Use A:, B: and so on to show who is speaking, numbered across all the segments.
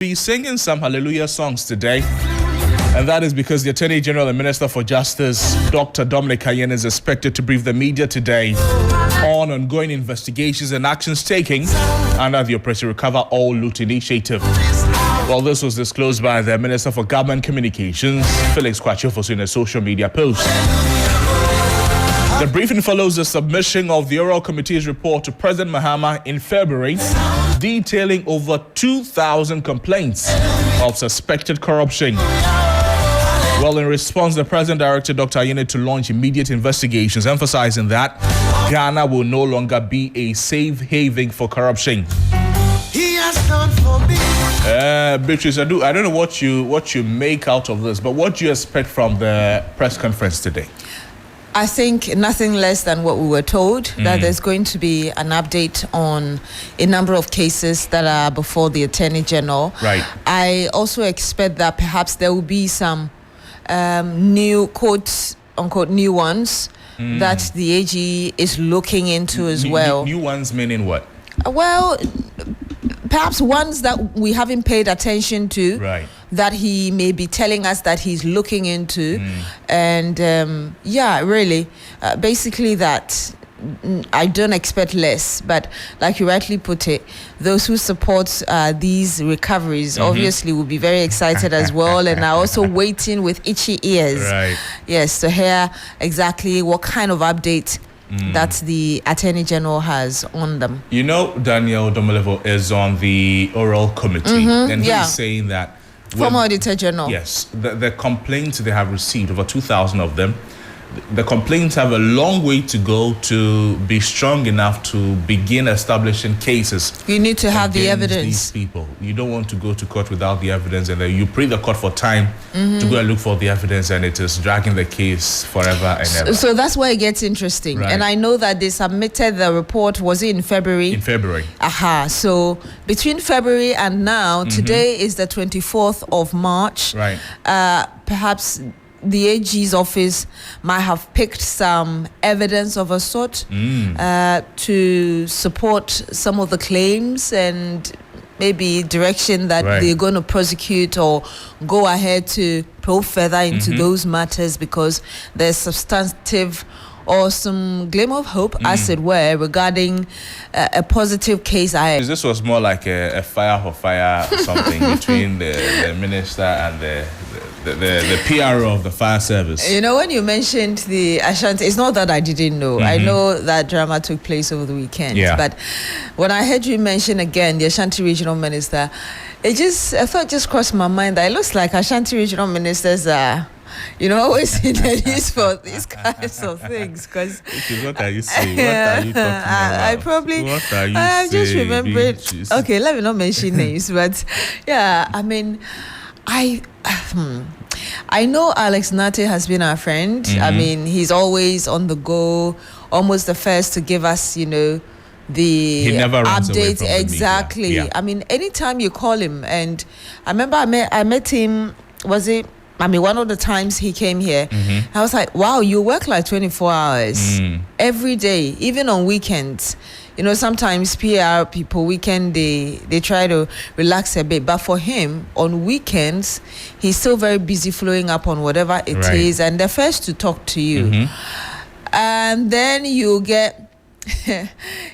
A: Be singing some hallelujah songs today, and that is because the Attorney General and Minister for Justice, Dr. Dominic Ayine, is expected to brief the media today on ongoing investigations and actions taken under the Operation Recover All Loot initiative. Well, this was disclosed by the Minister for Government Communications, Felix Kwachiofosu, in a social media post. The briefing follows the submission of the Oral Committee's report to President Mahama in February, detailing over 2,000 complaints of suspected corruption. Well, in response, the President directed Dr. Ayine to launch immediate investigations, emphasizing that Ghana will no longer be a safe haven for corruption.
B: He has done for me.
A: Beatrice, I don't know what you make out of this, but what do you expect from the press conference today?
C: I think nothing less than what we were told, that there's going to be an update on a number of cases that are before the Attorney General.
A: Right.
C: I also expect that perhaps there will be some new quote-unquote new ones that the AG is looking into as well.
A: New ones meaning what?
C: Well, perhaps ones that we haven't paid attention to,
A: Right.
C: that he may be telling us that he's looking into. And really, basically that I don't expect less. But like you rightly put it, those who support these recoveries obviously will be very excited as well, and are also waiting with itchy ears.
A: Right.
C: Yes, to hear exactly what kind of update that the Attorney General has on them.
A: You know, Daniel Domolevo is on the Oral Committee, and he's saying that
C: Former Auditor General.
A: yes, the complaints they have received, over 2,000 of them, the complaints have a long way to go to be strong enough to begin establishing cases.
C: You need to have the
A: against
C: evidence.
A: These people, you don't want to go to court without the evidence, and then you pray the court for time to go and look for the evidence, and it is dragging the case forever and ever.
C: So that's where it gets interesting.
A: Right.
C: And I know that they submitted the report, was it in February?
A: In February.
C: So between February and now, today is the 24th of March.
A: Right.
C: Perhaps the AG's office might have picked some evidence of a sort to support some of the claims and maybe direction that they're going to prosecute or go ahead to probe further into those matters, because there's substantive or some glimmer of hope, as it were, regarding a positive case ahead.
A: This was more like a fire for fire something between the minister and the PRO of the fire service.
C: You know, when you mentioned the Ashanti, it's not that I didn't know. I know that drama took place over the weekend.
A: Yeah.
C: But when I heard you mention again the Ashanti Regional Minister, a thought just crossed my mind that it looks like Ashanti Regional Ministers are, always in the news for these kinds of things. Because
A: what are you saying? What are you talking about?
C: I've just remembered. Okay, let me not mention names, but yeah, I mean, I know Alex Nate has been our friend. I mean, he's always on the go, almost the first to give us, the
A: he never runs away
C: update.
A: from the
C: Exactly.
A: media. Yeah.
C: I mean, anytime you call him, and I remember I met him, one of the times he came here, I was like, wow, you work like 24 hours every day, even on weekends. Sometimes PR people, weekend, they try to relax a bit. But for him, on weekends, he's still very busy following up on whatever it is. And they're first to talk to you. And then you get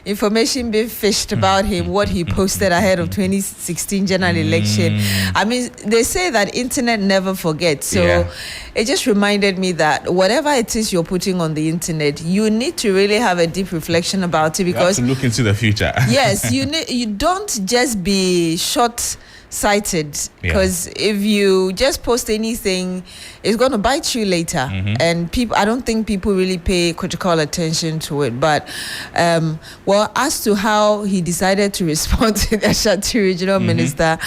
C: information being fished about him, what he posted ahead of 2016 general election. I mean, they say that internet never forgets. So it just reminded me that whatever it is you're putting on the internet, you need to really have a deep reflection about it, because
A: you have to look into the future.
C: Yes, you don't just be short-sighted, because if you just post anything, it's going to bite you later. And I don't think people really pay critical attention to it. But as to how he decided to respond to the Ashanti Regional Minister,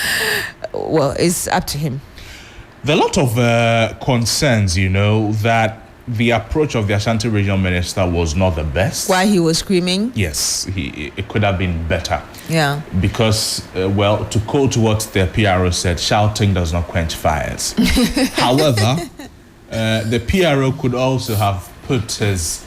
C: well, it's up to him.
A: There are a lot of concerns, that the approach of the Ashanti Regional Minister was not the best.
C: Why he was screaming?
A: Yes, it could have been better.
C: Yeah.
A: Because, to quote what the PRO said, shouting does not quench fires. However, the PRO could also have put his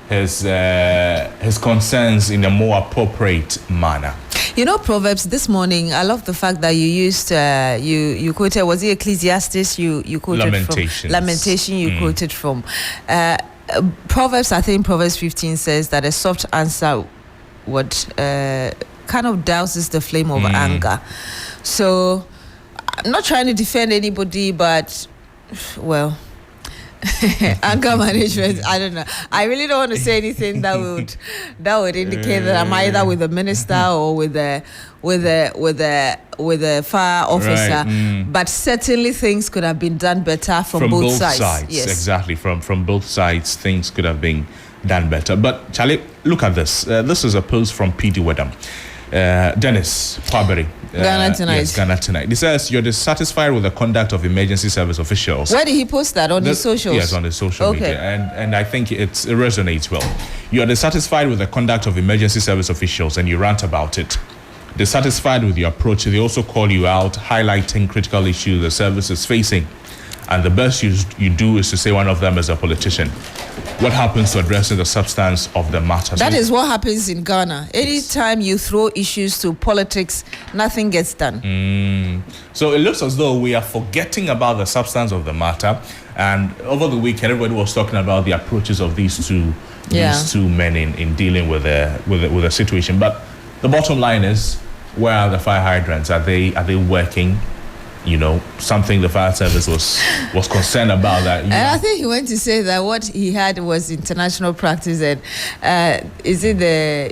A: his concerns in a more appropriate manner.
C: You know, Proverbs this morning, I love the fact that you used, you quoted, was it Ecclesiastes you quoted
A: Lamentations.
C: from? Lamentation you quoted from. Proverbs, I think Proverbs 15 says that a soft answer would kind of douses the flame of anger. So, I'm not trying to defend anybody, but, well... anger management, I don't know. I really don't want to say anything that would indicate that I'm either with the minister or with a fire officer.
A: Right.
C: But certainly things could have been done better from both sides. Yes.
A: Exactly. From both sides, things could have been done better. But Charlie, look at this. This is a post from PD Wedam. Dennis Paberi.
C: Ghana Tonight.
A: Yes, Ghana Tonight. He says, you're dissatisfied with the conduct of emergency service officials.
C: Where did he post that? On his socials?
A: Yes, on his social media. And I think it resonates well. You are dissatisfied with the conduct of emergency service officials and you rant about it. Dissatisfied with your approach, they also call you out, highlighting critical issues the service is facing. And the best you do is to say one of them is a politician. What happens to addressing the substance of the matter?
C: That is what happens in Ghana. Anytime you throw issues to politics, nothing gets done.
A: So it looks as though we are forgetting about the substance of the matter. And over the weekend, everybody was talking about the approaches of these two men in dealing with the situation. But the bottom line is, where are the fire hydrants? Are they working? You know, something the fire service was concerned about that.
C: And I think he went to say that what he had was international practice, and is it the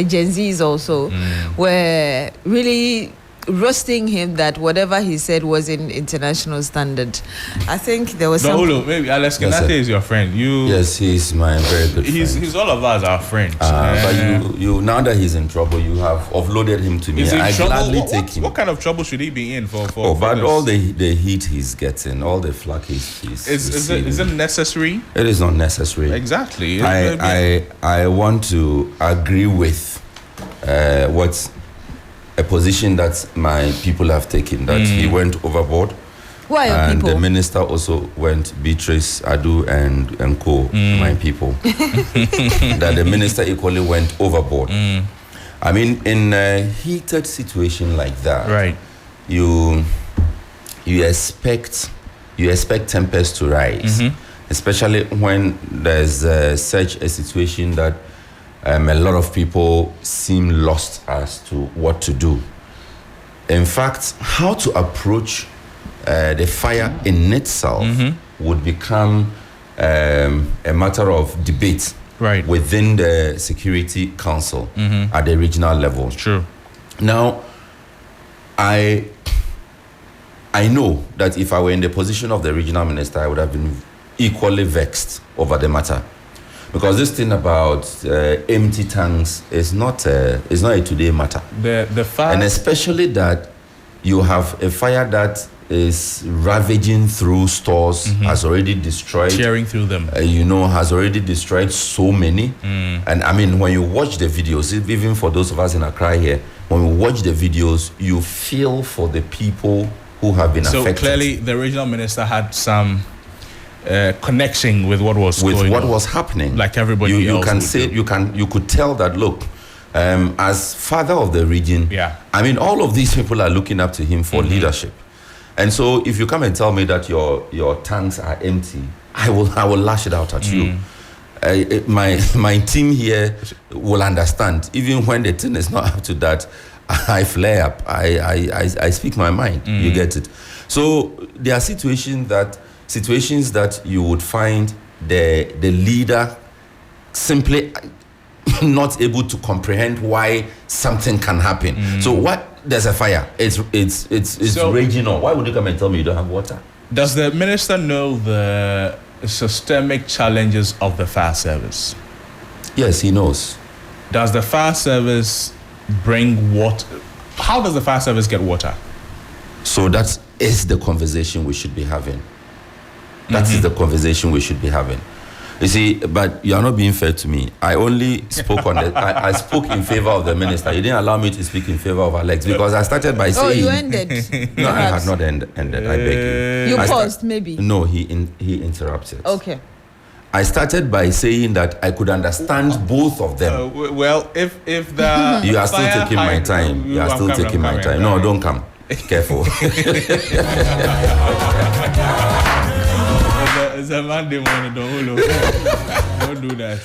C: Gen Zs also were really roasting him that whatever he said was in international standard. I think there was some.
A: Ullo, maybe Alex Kenate is your friend.
D: Yes, he's my very good friend.
A: He's all of us our friends.
D: But you now that he's in trouble, you have offloaded him to me. I gladly take him.
A: What kind of trouble should he be in for?
D: But all the heat he's getting, all the flack he's
A: is it necessary?
D: It is not necessary.
A: Exactly.
D: I want to agree with what a position that my people have taken, that he went overboard.
C: Why are
D: and
C: people?
D: The minister also went, Beatrice, Adu, and co, my people. That the minister equally went overboard. I mean, in a heated situation like that,
A: right?
D: You expect tempers to rise, especially when there's such a situation that a lot of people seem lost as to what to do. In fact, how to approach the fire in itself would become a matter of debate within the Security Council at the regional level.
A: True.
D: Now, I know that if I were in the position of the regional minister, I would have been equally vexed over the matter. Because this thing about empty tanks is not a today matter.
A: The fire,
D: and especially that you have a fire that is ravaging through stores, has already destroyed,
A: tearing through them.
D: Has already destroyed so many. And I mean, when you watch the videos, even for those of us in Accra here, when we watch the videos, you feel for the people who have been affected.
A: So clearly, the regional minister had some connection with what was going
D: what
A: on.
D: Was happening.
A: Like everybody else.
D: You could tell that. Look, as father of the region, I mean, all of these people are looking up to him for leadership. And so, if you come and tell me that your tanks are empty, I will lash it out at you. My team here will understand. Even when the thing is not up to that, I flare up. I speak my mind. You get it. So there are situations that you would find the leader simply not able to comprehend why something can happen. So what? There's a fire. It's raging on. Why would you come and tell me you don't have water?
A: Does the minister know the systemic challenges of the fire service?
D: Yes, he knows.
A: Does the fire service bring water? How does the fire service get water?
D: So that is the conversation we should be having. That is the conversation we should be having. You see, but you are not being fair to me. I only spoke on I spoke in favor of the minister. You didn't allow me to speak in favor of Alex because I started by saying.
C: Oh, you ended.
D: No, I had not ended. I beg you.
C: You paused, maybe.
D: No, he interrupted.
C: Okay.
D: I started by saying that I could understand both of them.
A: Well, if the
D: you are still taking my time. You are still taking my time. No, don't come. Careful.
A: It's a Monday morning. Don't do that.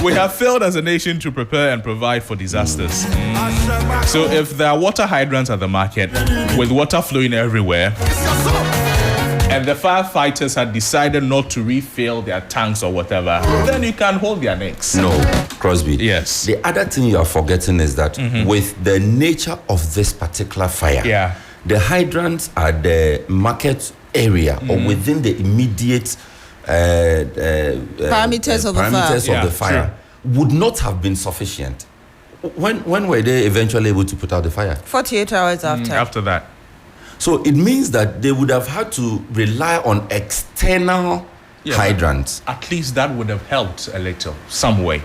A: We have failed as a nation to prepare and provide for disasters. So if there are water hydrants at the market with water flowing everywhere, and the firefighters had decided not to refill their tanks or whatever, then you can hold their necks.
D: No, Crosby.
A: Yes.
D: The other thing you are forgetting is that with the nature of this particular fire, the hydrants at the market area or within the immediate
C: parameters of
D: the fire would not have been sufficient. When were they eventually able to put out the fire?
C: 48 hours after.
A: After that.
D: So it means that they would have had to rely on external hydrants.
A: At least that would have helped a little, some way,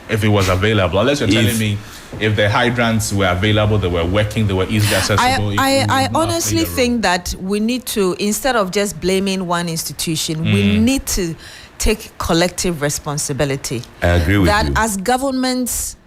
A: if it was available. Unless you're telling me if the hydrants were available, they were working, they were easily accessible.
C: I honestly think that we need to, instead of just blaming one institution, we need to take collective responsibility.
D: I agree with you.
C: That as governments,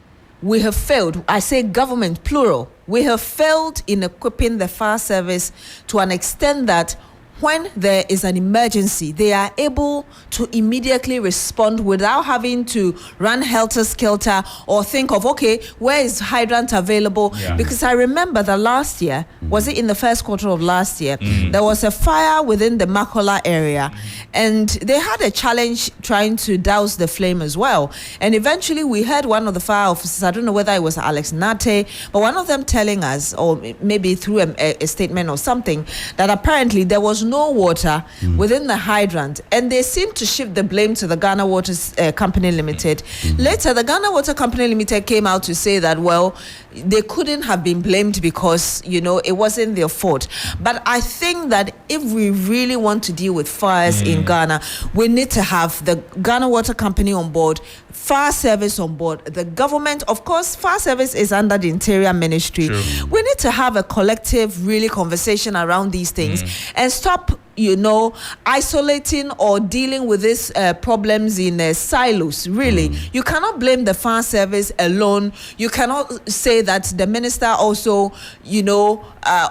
C: we have failed. I say government, plural. We have failed in equipping the fire service to an extent that when there is an emergency, they are able to immediately respond without having to run helter-skelter or think of, okay, where is hydrant available? Yeah. Because I remember that last year, was it in the first quarter of last year, there was a fire within the Makola area, and they had a challenge trying to douse the flame as well. And eventually we heard one of the fire officers, I don't know whether it was Alex Nate, but one of them telling us, or maybe through a statement or something, that apparently there was no water within the hydrant, and they seemed to shift the blame to the Ghana Water Company Limited. Later, the Ghana Water Company Limited came out to say that, well, they couldn't have been blamed because, you know, it wasn't their fault. But I think that if we really want to deal with fires in Ghana, we need to have the Ghana Water Company on board, fire service on board, the government. Of course, fire service is under the Interior Ministry. True. We need to have a collective, really, conversation around these things and stop, you know, isolating or dealing with these problems in silos. Really, you cannot blame the fire service alone. You cannot say that the minister also, you know,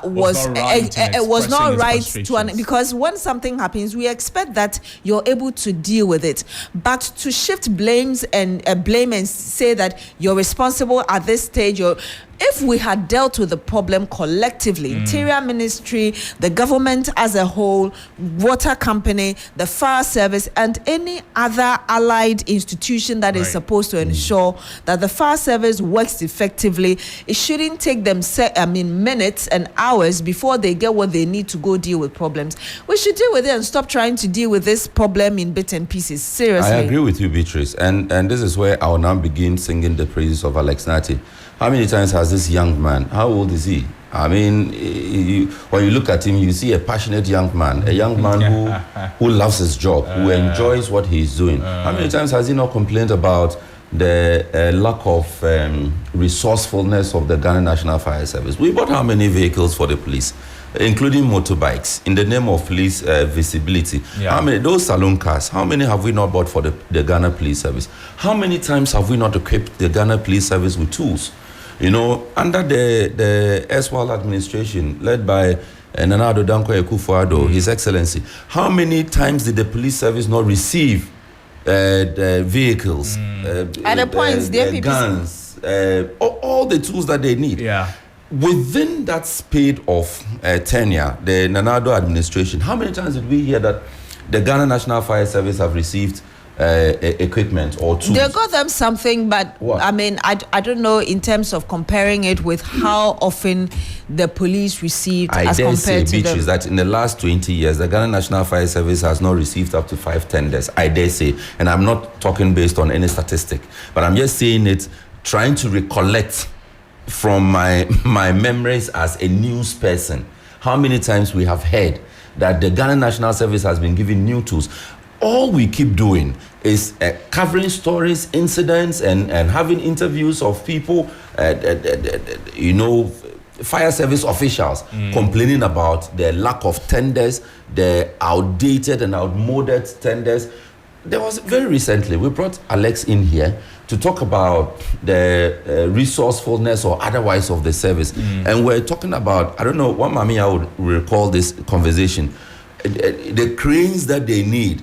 C: was not right to because when something happens, we expect that you're able to deal with it. But to shift blames and blame and say that you're responsible at this stage, or if we had dealt with the problem collectively, Interior Ministry, the government as a whole, water company, the fire service, and any other allied institution that is supposed to ensure that the fire service works effectively, it shouldn't take them minutes and hours before they get what they need to go deal with problems. We should deal with it and stop trying to deal with this problem in bits and pieces. Seriously.
D: I agree with you, Beatrice. And this is where I'll now begin singing the praises of Alex Nati. How many times has this young man, how old is he? I mean, when you look at him, you see a passionate young man, who loves his job, who enjoys what he's doing. How many times has he not complained about the lack of resourcefulness of the Ghana National Fire Service? We bought how many vehicles for the police, including motorbikes, in the name of police visibility? How many, those saloon cars, how many have we not bought for the Ghana Police Service? How many times have we not equipped the Ghana Police Service with tools? You know, under the erstwhile administration led by Nana Addo Dankwa Akufo-Addo, His Excellency, how many times did the police service not receive the vehicles,
C: at the points,
D: guns, all the tools that they need? Within that spade of tenure, the Nana Addo administration, how many times did we hear that the Ghana National Fire Service have received equipment or tools?
C: They got them something, but what? I mean, I don't know in terms of comparing it with how often the police received as compared to them.
D: That in the last 20 years, the Ghana National Fire Service has not received up to 5 tenders. I dare say, and I'm not talking based on any statistic, but I'm just saying it, trying to recollect from my memories as a news person, how many times we have heard that the Ghana National Service has been given new tools. All we keep doing is covering stories, incidents, and having interviews of people, you know, fire service officials complaining about the lack of tenders, the outdated and outmoded tenders. There was very recently, we brought Alex in here to talk about the resourcefulness or otherwise of the service. And we're talking about, I don't know, one mommy I would recall this conversation, the cranes that they need.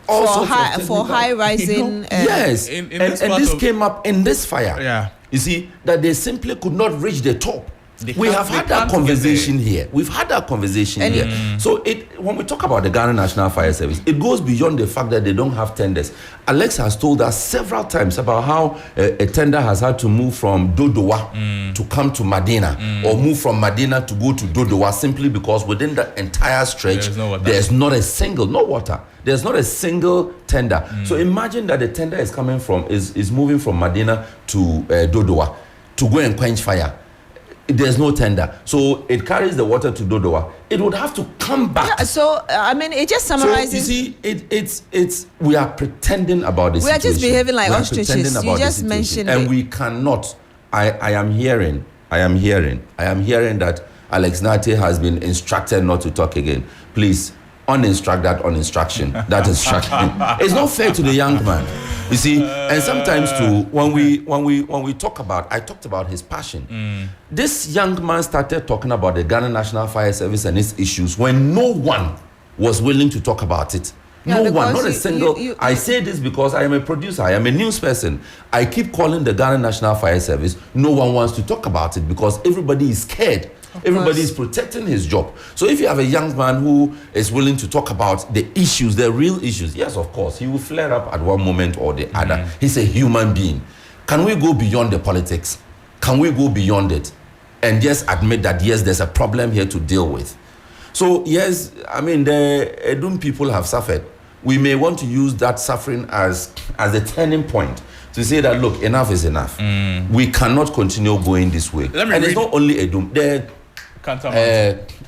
C: For high rising.
D: Yes, and this came up in this fire.
A: Yeah.
D: You see, that they simply could not reach the top. We have had that conversation here. We've had that conversation here. So when we talk about the Ghana National Fire Service, it goes beyond the fact that they don't have tenders. Alex has told us several times about how a tender has had to move from Dodowa to come to Medina, or move from Medina to go to Dodowa, simply because within the entire stretch, there's not a single, no water. There's not a single tender. So imagine that the tender is coming from, is moving from Medina to Dodowa to go and quench fire. There's no tender, so it carries the water to Dodowa. It would have to come back.
C: Yeah, so I mean, it just summarizes.
D: So you see, it's we are pretending about this.
C: We are just behaving like ostriches. You just mentioned,
D: and we cannot. I am hearing that Alex Nate has been instructed not to talk again. Please uninstruct that uninstruction. That instruction. It's not fair to the young man. You see, and sometimes too, when we talk about, I talked about his passion. This young man started talking about the Ghana National Fire Service and its issues when no one was willing to talk about it. No one, not a single. I say this because I am a producer, I am a news person. I keep calling the Ghana National Fire Service. No one wants to talk about it because everybody is scared. Everybody is protecting his job. So if you have a young man who is willing to talk about the issues, the real issues, yes, of course, he will flare up at one moment or the other. He's a human being. Can we go beyond the politics? Can we go beyond it and just admit that, yes, there's a problem here to deal with? So, yes, I mean, the Edum people have suffered. We may want to use that suffering as a turning point to say that, look, enough is enough. We cannot continue going this way. And it's not only Edum.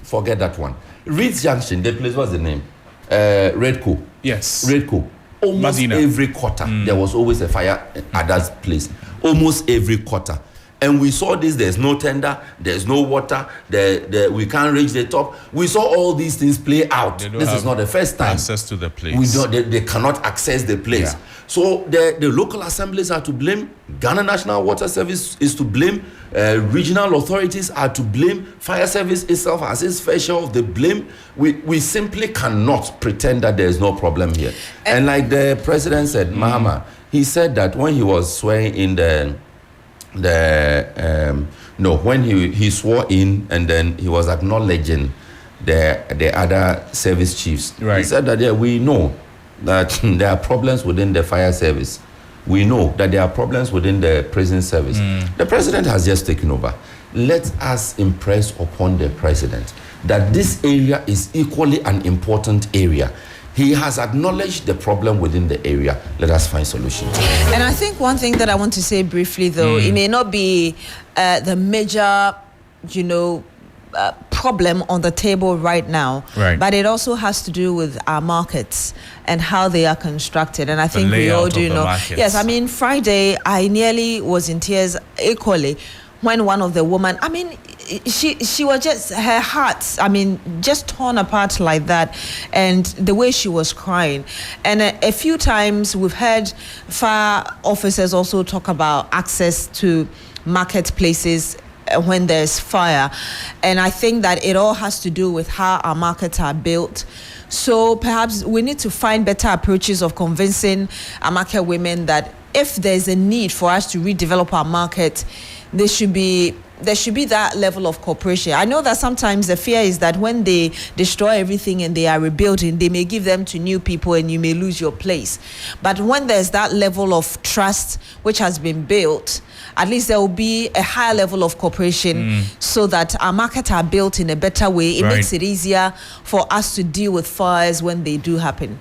D: Forget that one. Reed's Junction, the place, what's the name? Redco.
A: Yes.
D: Redco. Almost
A: Medina.
D: Every quarter, there was always a fire at that place. Almost every quarter. And we saw this, there's no tender, there's no water, we can't reach the top. We saw all these things play out. This is not the first time.
A: Access to the place.
D: They cannot access the place. Yeah. So the local assemblies are to blame, Ghana National Water Service is to blame, regional authorities are to blame, fire service itself has its fair share of the blame. We simply cannot pretend that there is no problem here. And like the president said, Mahama, he said that when he was swearing in when he swore in and then he was acknowledging the other service chiefs. Right. He said that we know that there are problems within the fire service. We know that there are problems within the prison service. The president has just taken over. Let us impress upon the president that this area is equally an important area. He has acknowledged the problem within the area. Let us find solutions.
C: And I think one thing that I want to say briefly, though, it may not be the major, problem on the table right now, but it also has to do with our markets and how they are constructed. And I think we all do know. Yes, I mean, Friday, I nearly was in tears equally when one of the women, I mean, she was just, her heart, I mean, just torn apart like that, and the way she was crying. And a few times we've heard fire officers also talk about access to marketplaces when there's fire. And I think that it all has to do with how our markets are built. So perhaps we need to find better approaches of convincing our market women that if there's a need for us to redevelop our market, there should be that level of cooperation. I know that sometimes the fear is that when they destroy everything and they are rebuilding, they may give them to new people and you may lose your place. But when there's that level of trust which has been built, at least there will be a higher level of cooperation so that our markets are built in a better way. It makes it easier for us to deal with fires when they do happen.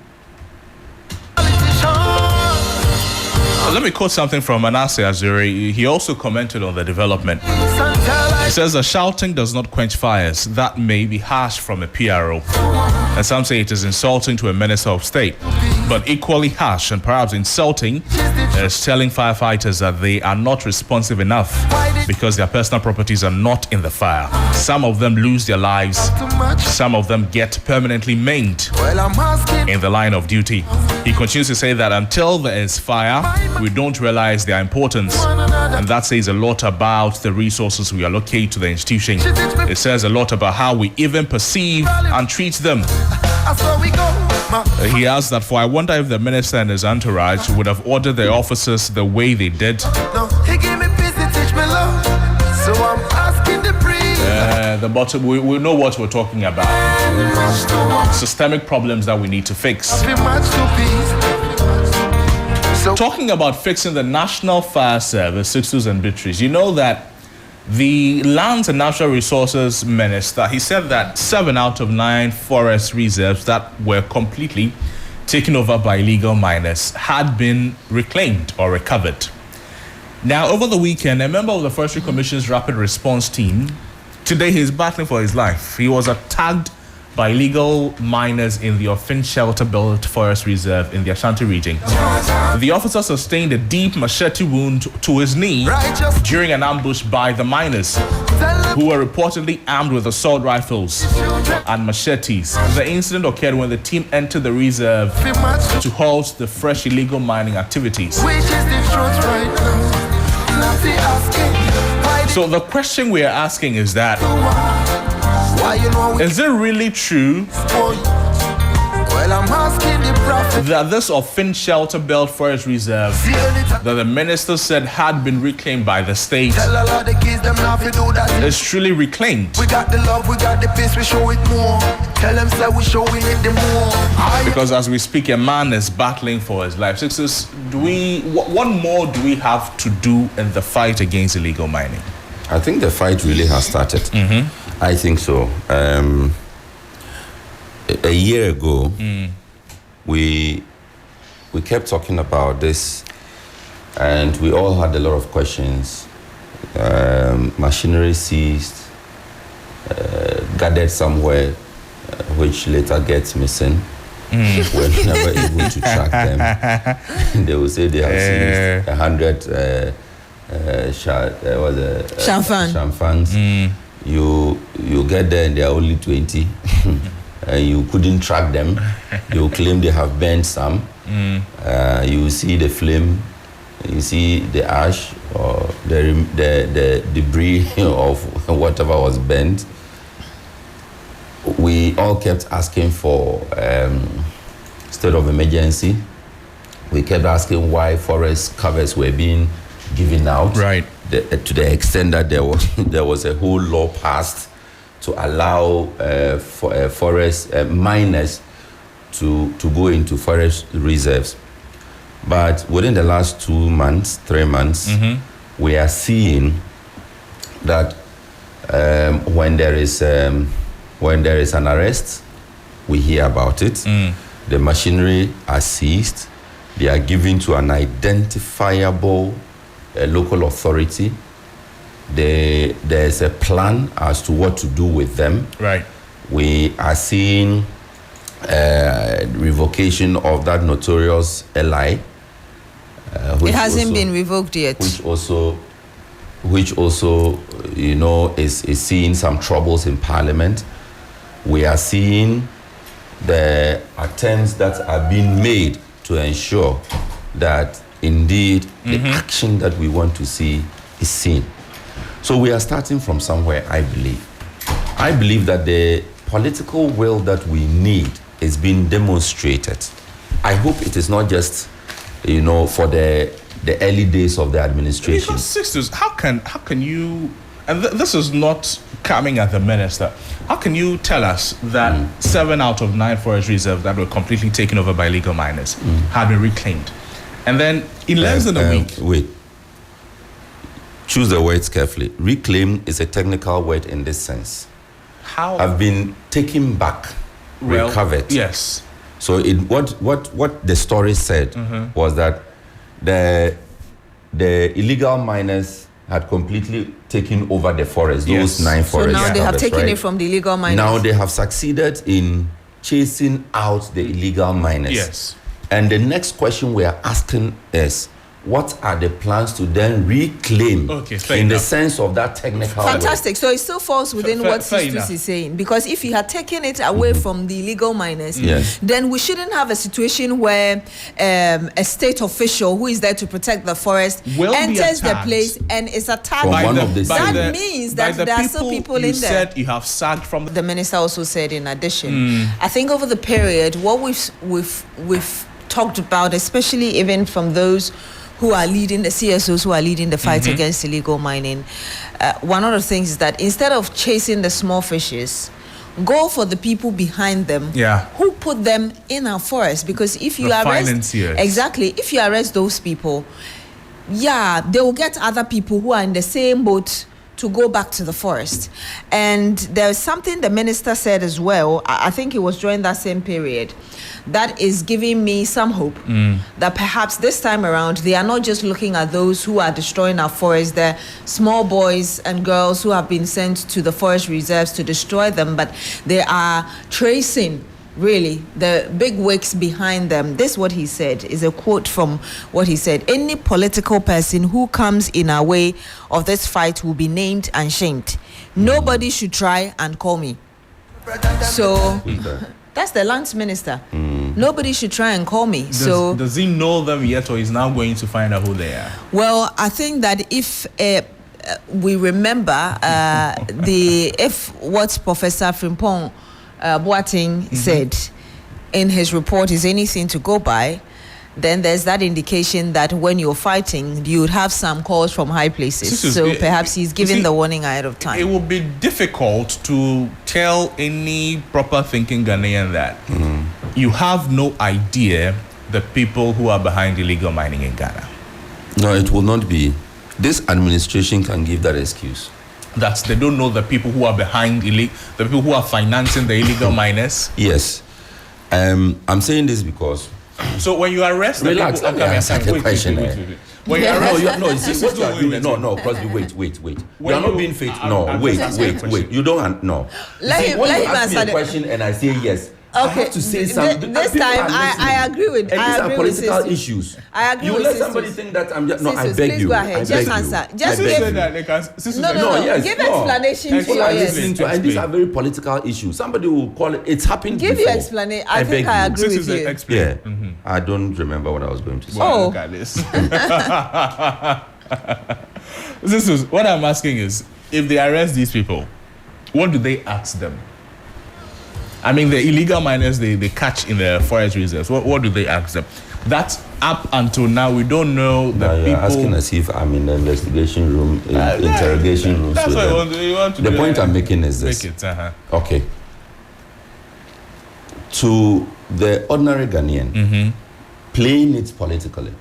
A: Let me quote something from Manasseh Azuri. He also commented on the development. He says, "The shouting does not quench fires. That may be harsh from a PRO. And some say it is insulting to a minister of state. But equally harsh and perhaps insulting is telling firefighters that they are not responsive enough because their personal properties are not in the fire. Some of them lose their lives. Some of them get permanently maimed in the line of duty. He continues to say that until there is fire, we don't realize their importance. And that says a lot about the resources we allocate to the institution. It says a lot about how we even perceive and treat them. He asked that I wonder if the minister and his entourage would have ordered their officers the way they did.
B: He gave me peace to teach me love. So I'm asking the priest.
A: The bottom, we know what we're talking about. Systemic problems that we need to fix. Talking about fixing the National Fire Service, Sixtus and Beatrice, you know that the Lands and Natural Resources Minister, he said that 7 out of 9 forest reserves that were completely taken over by illegal miners had been reclaimed or recovered. Now, over the weekend, a member of the Forestry Commission's Rapid Response Team, today he's battling for his life. He was attacked by illegal miners in the Offin Shelter-built forest reserve in the Ashanti region. The officer sustained a deep machete wound to his knee during an ambush by the miners, who were reportedly armed with assault rifles and machetes. The incident occurred when the team entered the reserve to halt the fresh illegal mining activities. So the question we are asking is that, is it really true that this Offin Shelter-built forest reserve that the minister said had been reclaimed by the state is truly reclaimed?
B: We got the love, we got the peace, we show it more. Tell them say we showing it the more.
A: Because as we speak, a man is battling for his life. Sixtus, what more do we have to do in the fight against illegal mining?
D: I think the fight really has started. I think so. A year ago, we kept talking about this, and we all had a lot of questions. Machinery seized, gathered somewhere, which later gets missing. We're never able to track them. They will say they have seized 100 Shamfans. You get there and there are only 20. And you couldn't track them. They will claim they have burnt some. You see the flame, you see the ash or the debris of whatever was burnt. We all kept asking for state of emergency. We kept asking why forest covers were being given out.
A: Right.
D: To the extent that there was a whole law passed to allow forest miners to go into forest reserves. But within the last 3 months, we are seeing that when there is an arrest, we hear about it. The machinery are seized. They are given to an identifiable local authority. There's a plan as to what to do with them.
A: Right.
D: We are seeing revocation of that notorious LI.
C: It hasn't been revoked yet.
D: Which also, you know, is seeing some troubles in Parliament. We are seeing the attempts that are being made to ensure that indeed the action that we want to see is seen. So we are starting from somewhere, I believe. I believe that the political will that we need is being demonstrated. I hope it is not just, you know, for the early days of the administration.
A: Because Sixtus, how can you, and this is not coming at the minister, how can you tell us that 7 out of 9 forest reserves that were completely taken over by illegal miners had been reclaimed? And then in less than a week...
D: Wait. Choose the words carefully. Reclaim is a technical word in this sense.
A: How?
D: Have been taken back, recovered.
A: Yes.
D: So what the story said was that the illegal miners had completely taken over the forest, those 9 forests.
C: So now they have taken it from the illegal miners.
D: Now they have succeeded in chasing out the illegal miners.
A: Yes.
D: And the next question we are asking is, what are the plans to then reclaim in the sense of that technical
C: Fantastic.
D: way?
C: So it still falls within what Sixtus is saying. Because if you had taken it away from the illegal miners, then we shouldn't have a situation where a state official who is there to protect the forest enters the place and is attacked. That means that there are still people in there.
A: You said you have sacked from
C: the minister also said in addition. I think over the period, what we've talked about, especially even from those who are leading the CSOs, who are leading the fight against illegal mining. One of the things is that instead of chasing the small fishes, go for the people behind them who put them in our forest. Because if you if you arrest those people, they will get other people who are in the same boat to go back to the forest. And there's something the minister said as well, I think it was during that same period, that is giving me some hope that perhaps this time around they are not just looking at those who are destroying our forests, the small boys and girls who have been sent to the forest reserves to destroy them, but they are tracing really the big wigs behind them. This what he said is a quote from what he said: any political person who comes in our way of this fight will be named and shamed. Nobody should try and call me. So that's the lands minister. Nobody should try and call me.
A: Does he know them yet, or is now going to find out who they are?
C: Well, I think that if we remember if what Professor Frimpong Boateng said in his report is anything to go by, then there's that indication that when you're fighting, you would have some calls from high places. So perhaps he's giving the warning ahead of time.
A: It will be difficult to tell any proper thinking Ghanaian that you have no idea the people who are behind illegal mining in Ghana.
D: No, it will not be. This administration can give that excuse.
A: That they don't know the people who are behind the people who are financing the illegal miners.
D: Yes, I'm saying this because.
A: So when you arrest the
D: relax,
A: people,
D: when you arrest, no, Crosby, wait. You are not being faithful. No, wait. You don't know.
C: Let him
D: ask me a question and I say yes.
C: Okay.
D: I have to say something.
C: This time, I agree with.
D: And these are political issues.
C: I agree
D: you
C: with
D: let somebody think that I'm just. No, I beg
C: please
D: you.
C: Go ahead. Just answer. Just give.
D: Yes,
C: give explanation to your yes.
D: And these are very political issues. Somebody will call it. It's happened.
C: Give your explanation. I think I agree with you.
D: Yeah. I don't remember what I was going to say.
A: Look at this. This is what I'm asking is, if they arrest these people, what do they ask them? I mean, the illegal miners they catch in the forest reserves. What do they ask them? That's up until now. We don't know the people. You're asking
D: as if I'm in the investigation room, interrogation room.
A: That's what you want to
D: do.
A: The
D: point I'm making is this. Okay. To the ordinary Ghanaian, playing it politically,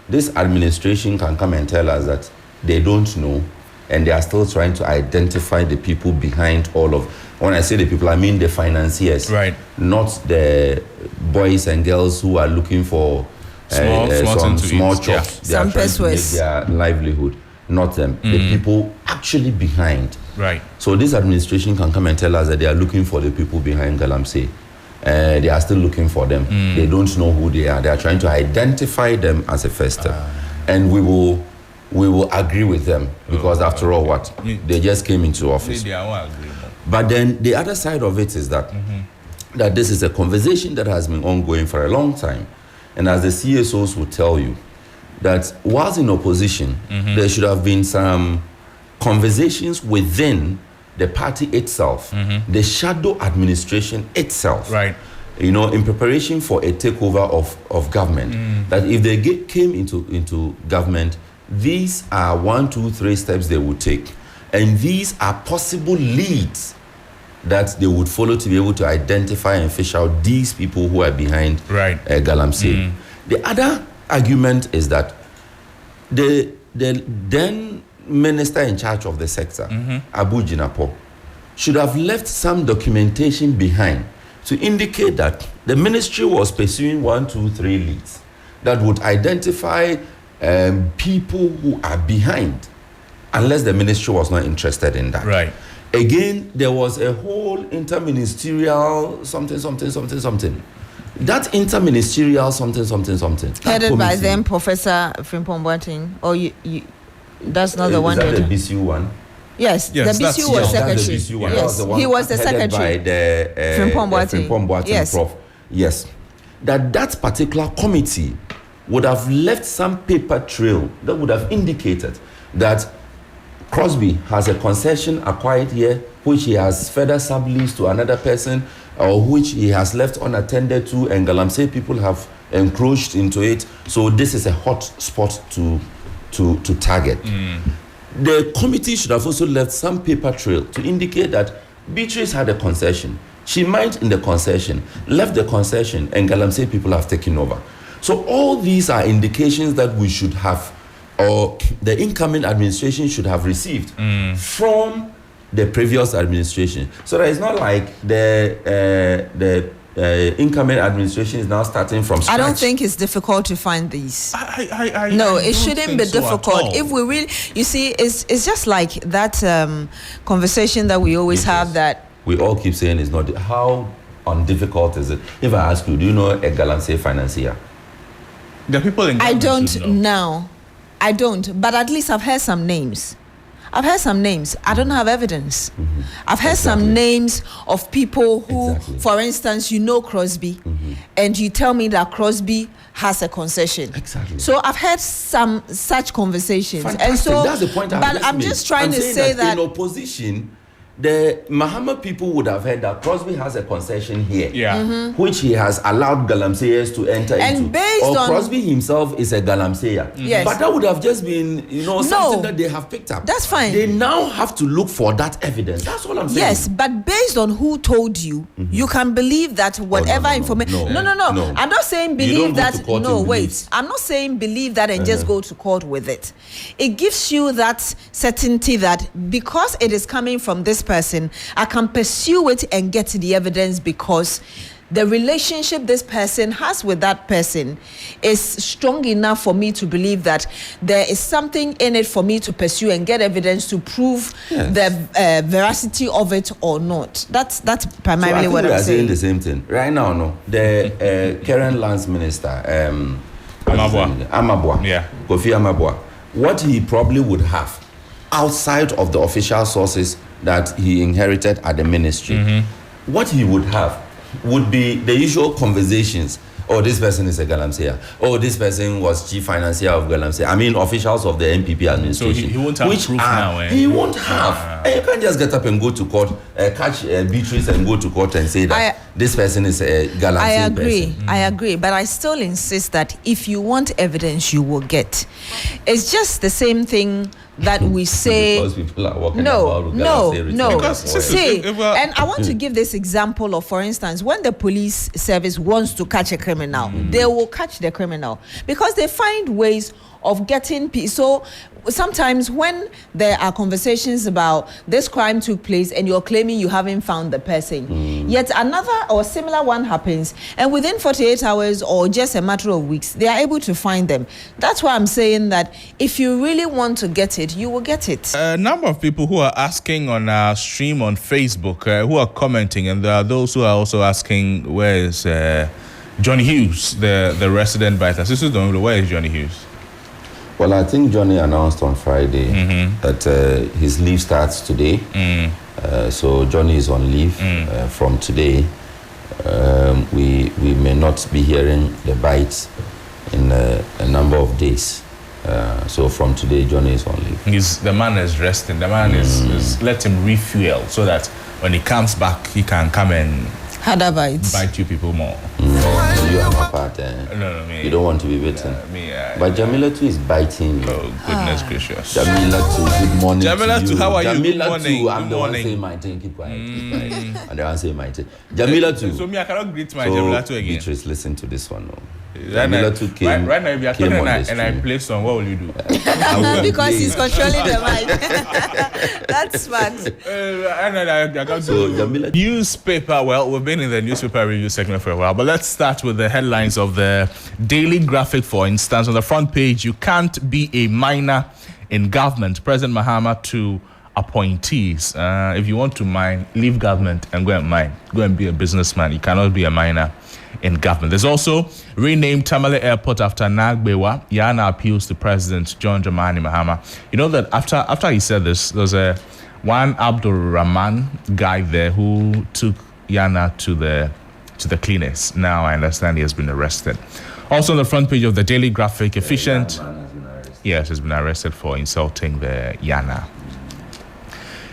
D: this administration can come and tell us that they don't know, and they are still trying to identify the people behind all of. When I say the people, I mean the financiers,
A: right?
D: Not the boys and girls who are looking for some small jobs. They are trying to make their livelihood. Not them. The people actually behind.
A: Right.
D: So this administration can come and tell us that they are looking for the people behind Galamsey. They are still looking for them. They don't know who they are. They are trying to identify them as a first step, and we will agree with them because after all, what they just came into office. But then the other side of it is that that this is a conversation that has been ongoing for a long time, and as the CSOs will tell you, that whilst in opposition, there should have been some conversations within the party itself, the shadow administration itself,
A: right?
D: You know, in preparation for a takeover of government, that if they came into government, these are 1, 2, 3 steps they would take. And these are possible leads that they would follow to be able to identify and fish out these people who are behind Galamsey. The other argument is that the then minister in charge of the sector, Abu Jinapo, should have left some documentation behind to indicate that the ministry was pursuing 1, 2, 3 leads that would identify people who are behind, unless the ministry was not interested in that.
A: Right.
D: Again, there was a whole interministerial something. That interministerial something.
C: Headed by them, Professor Frimpong Boateng, or you that's not the one.
D: Is that the BCU one?
C: Yes, the BCU was secretary. Yes, he was the secretary.
D: By the Frimpong Boateng,
C: yes.
D: Prof. Yes. That particular committee would have left some paper trail that would have indicated that Crosby has a concession acquired here, which he has further subleased to another person, or which he has left unattended to, and Galamsey people have encroached into it. So this is a hot spot to target. The committee should have also left some paper trail to indicate that Beatrice had a concession. She mined in the concession, left the concession, and Galamsey people have taken over. So all these are indications that we should have, or the incoming administration should have received from the previous administration. So that it's not like the incoming administration is now starting from scratch.
C: I don't think it's difficult to find these.
A: No,
C: it shouldn't be difficult. If we really, you see, it's just like that conversation that we always have that
D: we all keep saying is not. How undifficult is it? If I ask you, do you know a Galamsey financier?
A: The people in
C: I don't know. I don't, but at least I've heard some names. I don't have evidence. I've heard some names of people who, for instance, you know Crosby, and you tell me that Crosby has a concession. So I've heard some such conversations.
D: Fantastic.
C: And so,
D: that's the point
C: I'm just trying to say that
D: in opposition, the Mahama people would have heard that Crosby has a concession here, which he has allowed Galamseyers to enter into. Or Crosby himself is a Galamseyer.
C: Yes.
D: But that would have just been, something that they have picked up.
C: That's fine.
D: They now have to look for that evidence. That's all I'm saying.
C: Yes, but based on who told you, you can believe that whatever information. No. I'm not saying believe that. No, wait. I'm not saying believe that and just go to court with it. It gives you that certainty that because it is coming from this person, I can pursue it and get the evidence because the relationship this person has with that person is strong enough for me to believe that there is something in it for me to pursue and get evidence to prove the veracity of it or not. That's primarily what I'm saying.
D: We are saying the same thing right now. The current lands minister, Amabwa, Kofi Amabwa, what he probably would have outside of the official sources that he inherited at the ministry, what he would have would be the usual conversations. Oh, this person is a Galamseyer. Oh, this person was chief financier of Galamsey. I mean, officials of the MPP administration.
A: So he won't have proof now.
D: He won't have. And you can't just get up and go to court, catch Beatrice and go to court and say that this person is a Galamsey person.
C: I agree. But I still insist that if you want evidence, you will get. It's just the same thing that we say.
D: Because people are walking about
C: no. See, and I want to give this example of, for instance, when the police service wants to catch a criminal, they will catch the criminal because they find ways of getting people. So sometimes when there are conversations about this crime took place and you're claiming you haven't found the person, yet another or similar one happens, and within 48 hours or just a matter of weeks, they are able to find them. That's why I'm saying that if you really want to get it, you will get it.
A: A number of people who are asking on our stream on Facebook, who are commenting, and there are those who are also asking, where is Johnny Hughes, the resident writer? Where is Johnny Hughes?
D: Well, I think Johnny announced on Friday that his leave starts today. So Johnny is on leave from today. We may not be hearing the bites in a number of days. So from today, Johnny is on leave.
A: The man is resting. The man is let him refuel so that when he comes back, he can come and bite you people more.
D: You are my part. You don't want to be bitten. But Jamila too is biting you.
A: Oh, goodness gracious.
D: Jamila too, good morning.
A: Jamila
D: to
A: too, how are you?
D: Jamila
A: Good morning.
D: Too, I'm the one saying my thing, keep quiet. And the one saying my thing. Jamila too.
A: So me, I cannot greet my Jamila too again.
D: Beatrice, listen to this one.
A: Jamila too came. Right now, if you are talking and I play song, what will you do?
C: Because he's controlling the mic. That's smart.
A: So Jamila. Newspaper. Well, we've been in the newspaper review segment for a while, but let's start with the headlines of the Daily Graphic. For instance, on the front page, you can't be a miner in government. President Mahama to appointees. If you want to mine, leave government and go and mine. Go and be a businessman. You cannot be a miner in government. There's also renamed Tamale Airport after Nagbewa. Yana appeals to President John Dramani Mahama. You know that after he said this, there's one Abdul Rahman guy there who took Yana to the cleaners. Now I understand he has been arrested. Also on the front page of the Daily Graphic, efficient. Yes, he's been arrested for insulting the Yana.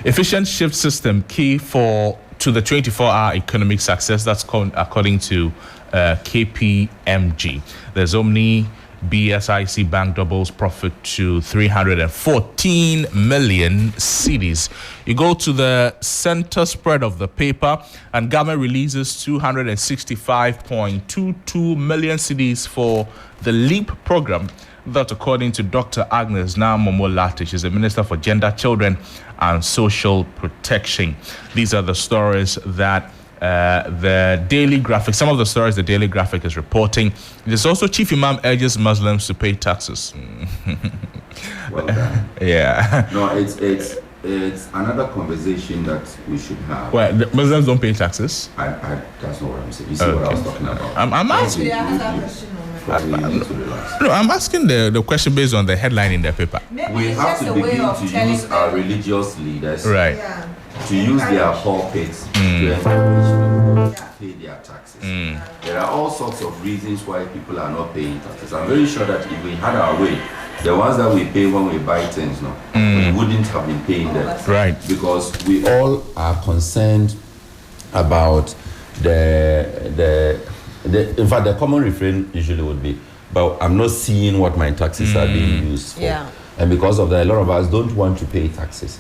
A: Efficient shift system key to the 24-hour economic success. That's according to KPMG. There's Omni BSIC Bank doubles profit to 314 million cedis. You go to the center spread of the paper, and government releases 265.22 million cedis for the LEAP program. That, according to Dr. Agnes Namomo-Lati, she's the Minister for Gender, Children and Social Protection. These are the stories that the Daily Graphic, some of the stories the Daily Graphic is reporting. There's also Chief Imam urges Muslims to pay taxes.
D: Well done.
A: Yeah.
D: No, it's another conversation that we should have.
A: Well, the Muslims don't pay taxes.
D: That's not what I'm saying. You see what I was talking about.
A: I'm asking. No, I'm asking the question based on the headline in the paper.
D: We have to begin to use our religious leaders,
A: right?
C: Yeah.
D: To use their pulpits to encourage people to pay their taxes. There are all sorts of reasons why people are not paying taxes. I'm very sure that if we had our way, the ones that we pay when we buy things, we wouldn't have been paying them.
A: Right.
D: Because we all are concerned about in fact, the common refrain usually would be, but I'm not seeing what my taxes are being used for.
C: Yeah.
D: And because of that, a lot of us don't want to pay taxes.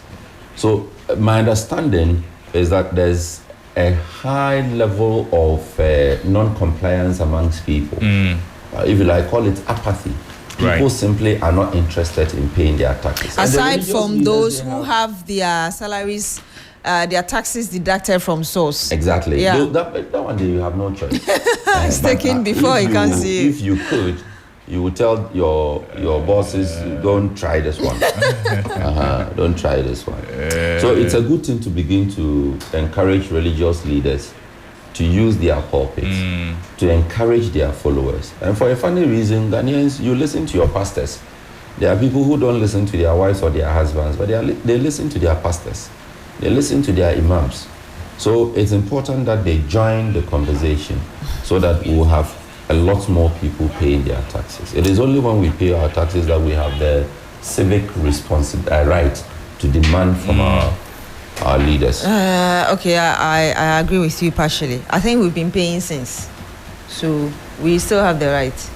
D: So my understanding is that there's a high level of non-compliance amongst people. If you like, call it apathy. People simply are not interested in paying their taxes.
C: Aside from those who have their salaries, their taxes deducted from source.
D: Exactly.
C: Yeah.
D: That one day you have no choice.
C: It's taken before you can see.
D: If you could, you would tell your bosses, don't try this one. Don't try this one. So it's a good thing to begin to encourage religious leaders to use their pulpits, to encourage their followers. And for a funny reason, Ghanaians, you listen to your pastors. There are people who don't listen to their wives or their husbands, but they listen to their pastors. They listen to their imams. So it's important that they join the conversation so that we'll have a lot more people paying their taxes. It is only when we pay our taxes that we have the civic right to demand from our leaders.
C: Okay, I agree with you partially. I think we've been paying since, so we still have the right.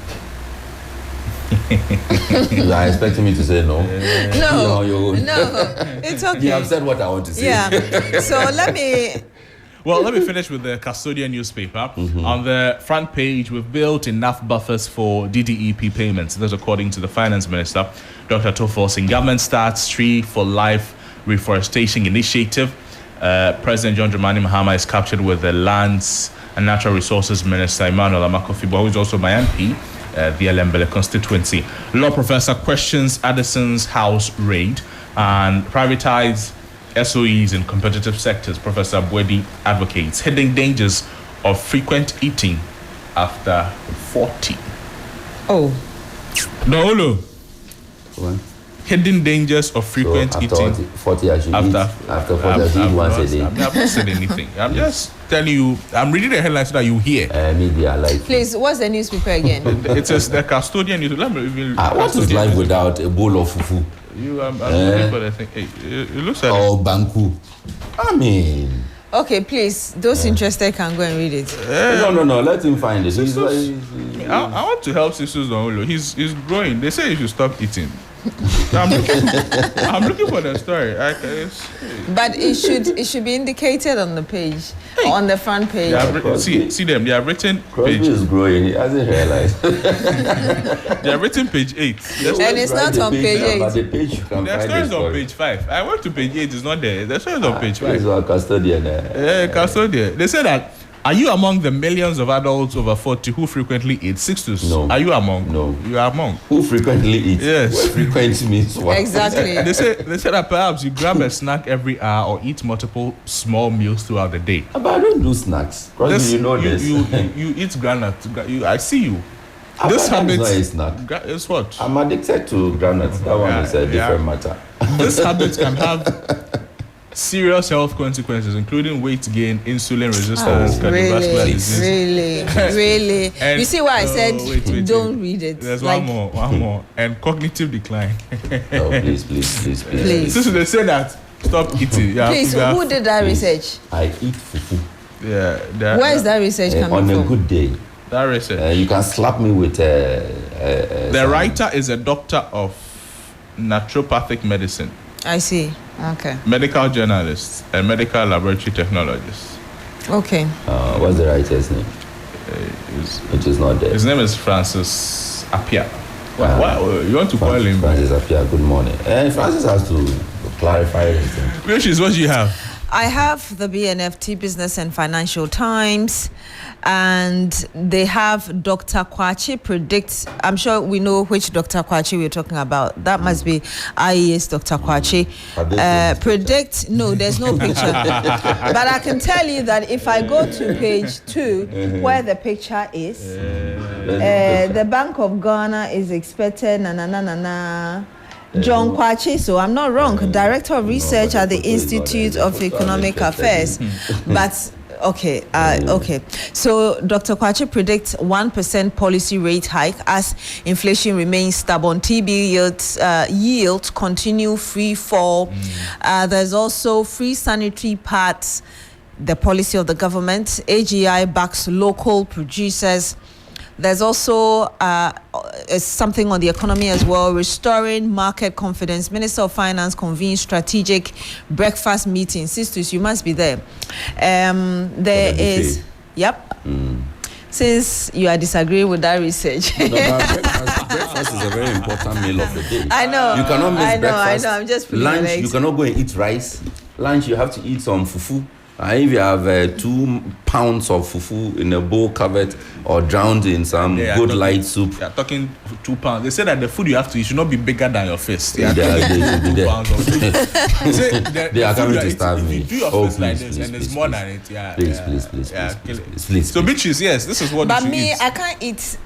D: You are expecting me to say no?
C: No, it's okay.
D: You have said what I want to say.
C: Yeah. So let me
A: finish with the custodian newspaper. On the front page, we've built enough buffers for DDEP payments. That's according to the finance minister, Dr. Tofosin. Government starts Tree for Life reforestation initiative. President John Dramani Mahama is captured with the Lands and Natural Resources Minister Emmanuel Amakofibo, who is also my MP, the Elembele constituency. Law professor questions Addison's house raid and privatize SOEs in competitive sectors. Professor Bwedi advocates hidden dangers of frequent eating after 40.
C: Oh.
A: No, Ullo.
D: What?
A: Hidden dangers of frequent eating.
D: 40 I should eat. After 40 I should eat once a day.
A: I've not said anything. I'm just telling you. I'm reading the headlines so that you hear.
D: Media life.
C: Please, what's the newspaper again?
A: It says the custodian newspaper.
D: What is life without a bowl of fufu?
A: I'm looking for the thing. Hey, it looks like.
D: Oh, banku. I mean.
C: Okay, please, those interested can go and read it.
D: No. Let him find it.
A: I want to help Sixtus Ullo. He's growing. They say you should stop eating. I'm looking for the story.
C: But it should be indicated on the page, on the front page.
A: See them. They are written.
D: Crosby is growing. He hasn't realized.
A: They are written page 8.
C: And it's not on page 8.
D: But the page you can
A: the
D: find
A: story is on
D: story.
A: page 5. I went to page 8. It's not there. The story is on page 5.
D: This is our custodian.
A: Custodian. They said that Are you among the millions of adults over 40 who frequently eat? Sixtus?
D: No.
A: Are you among?
D: No.
A: You are among.
D: Who frequently eats?
A: Yes.
D: What frequent means what?
C: Exactly.
A: They say that perhaps you grab a snack every hour or eat multiple small meals throughout the day.
D: But I don't do snacks. Crosby, you know this.
A: You eat granite. I see you.
D: This habit is not a snack.
A: It's what?
D: I'm addicted to granules. That one is a different matter.
A: This habit can have serious health consequences, including weight gain, insulin resistance, cardiovascular disease.
C: Really.
A: And,
C: you see why I said don't
A: wait.
C: read it.
A: There's one more. And cognitive decline.
D: Oh, please.
C: Please.
A: Since they say that, stop eating.
C: Please, who did that research?
D: I eat fufu.
A: Yeah.
C: Where is that research coming
D: on
C: from?
D: On a good day.
A: That research.
D: You can slap me with
A: the writer is a doctor of naturopathic medicine.
C: I see. Okay.
A: Medical journalist and medical laboratory technologist.
C: Okay.
D: What's the writer's name? It is not there.
A: His name is Francis Appiah. Why you want to call him?
D: Francis Appiah, good morning. Francis has to clarify everything.
A: Which is what you have?
C: I have the BNFT Business and Financial Times, and they have Dr. Kwachi predicts. I'm sure we know which Dr. Kwachi we're talking about. That must be IES Dr. Kwachi. Predict. No, there's no picture. But I can tell you that if I go to page 2, where the picture is, the Bank of Ghana is expected. John Kwachi, so I'm not wrong, Director of Research at the Institute of Economic Affairs. But okay. So Dr. Kwachi predicts 1% policy rate hike as inflation remains stubborn. TB yields continue free fall. There's also free sanitary pads, the policy of the government. AGI backs local producers. There's also something on the economy as well, restoring market confidence. Minister of Finance convenes strategic breakfast meeting. Sisters, you must be there. There is, yep. Since you are disagreeing with that research.
D: No, breakfast is a very important meal of the day.
C: I know.
D: You cannot miss breakfast.
C: I know. I'm just
D: lunch, you cannot go and eat rice. Lunch, you have to eat some fufu. If you have 2 pounds of fufu in a bowl covered or drowned in some good light soup.
A: You're talking 2 pounds. They say that the food you have to eat should not be bigger than your fist.
D: They should be there.
A: Pounds of food.
D: They are coming to starve me.
A: If you do your fist like this and it's more than it, please. So Beatrice, yes, this is what
C: but
A: you
C: me,
A: eat.
C: I can't eat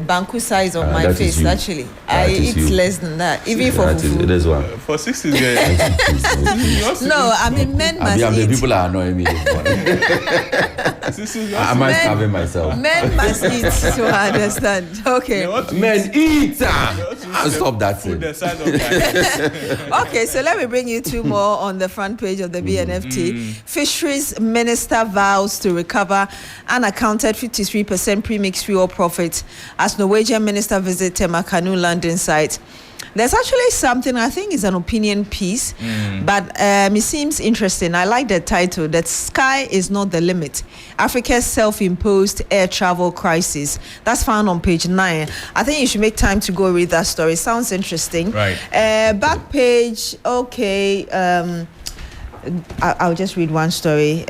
C: banku size of my face, actually.
D: I
C: eat less than that, even for fufu.
D: It is one.
A: For 60 years.
C: No, I mean, men must eat.
D: The people are annoying me this morning. Am I starving myself?
C: Men must eat, so I understand. Okay.
D: Men eat! I'll stop that thing.
C: Okay, so let me bring you 2 more on the front page of the BNFT. Fisheries Minister vows to recover unaccounted 53% premix fuel profit as Norwegian Minister visits Temakanu landing site. There's actually something, I think is an opinion piece, but it seems interesting. I like the title, that sky is not the limit. Africa's self-imposed air travel crisis. That's found on page 9. I think you should make time to go read that story. Sounds interesting.
A: Right.
C: Back page, okay. I'll just read one story.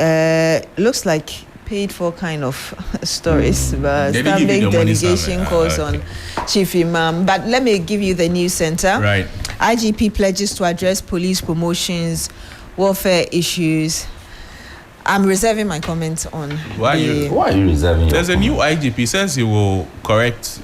C: Looks like paid for kind of stories, but standing delegation calls on Chief Imam. But let me give you the news center.
A: Right.
C: IGP pledges to address police promotions, warfare issues. I'm reserving my comments on.
D: Why are you reserving?
A: There's a new IGP says he will correct.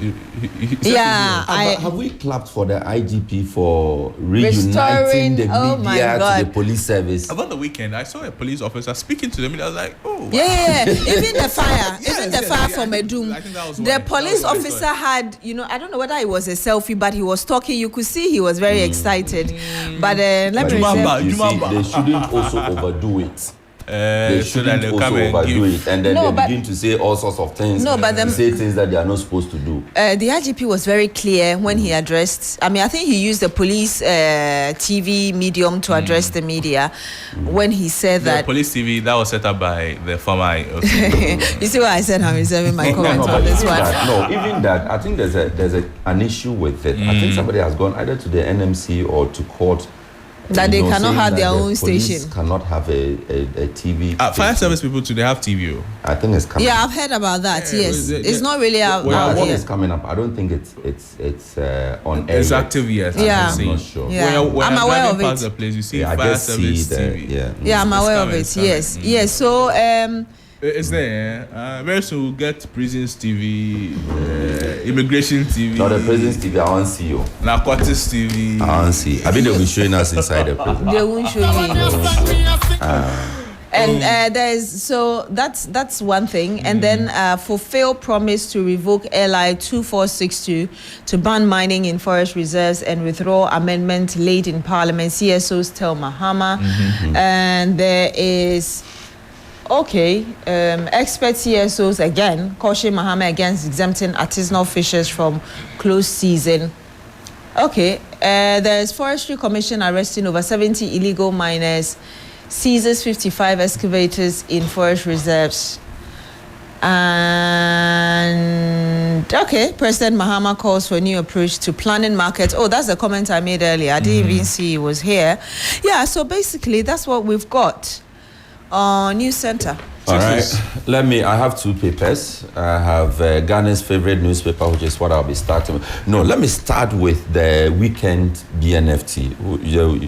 D: Have we clapped for the IGP for reuniting the media to the police service?
A: About the weekend, I saw a police officer speaking to the media. I was like, oh.
C: Yeah. Even the fire, from Edum. The police officer had, I don't know whether it was a selfie, but he was talking. You could see he was very excited. But let me
D: they shouldn't also overdo it. They shouldn't also overdo it, and then they begin to say all sorts of things. Say things that they are not supposed to do.
C: The IGP was very clear when he addressed. I think he used the police TV medium to address the media when he said that
A: police TV that was set up by the former.
C: You see why I said I'm reserving my comments on this one.
D: Even that, I think there's an issue with it. I think somebody has gone either to the NMC or to court
C: That they cannot have their own station.
D: Cannot have a TV.
A: Fire service people today have TV.
D: I think it's coming.
C: Yeah, I've heard about that. Yes, it's not really out.
D: I think it's coming up. I don't think it's on air.
A: It's active yet.
C: Yeah,
D: I'm not sure.
C: Yeah.
A: When
C: I'm aware of it.
A: The place, you see fire service TV.
C: Yeah, I'm aware of it. Yes, yes. So
A: it's there. Very soon we'll get prisons TV, immigration TV.
D: No, the prisons TV, I won't see you.
A: Narcotics TV.
D: I won't see. I think they'll be showing us inside the prison.
C: They won't show you. And that's one thing. And then fulfill promise to revoke LI 2462 to ban mining in forest reserves and withdraw amendment laid in Parliament. CSOs tell Mahama. And there is. Expert CSOs again caution Mahama against exempting artisanal fishers from closed season. There is Forestry Commission arresting over 70 illegal miners, seizes 55 excavators in forest reserves. And President Mahama calls for a new approach to planning markets. Oh, that's the comment I made earlier. I didn't even see it was here. Yeah, so basically that's what we've got. News Center.
D: All right. I have two papers. I have Ghana's favorite newspaper, which is what I'll be starting with. No, let me start with the weekend BNFT.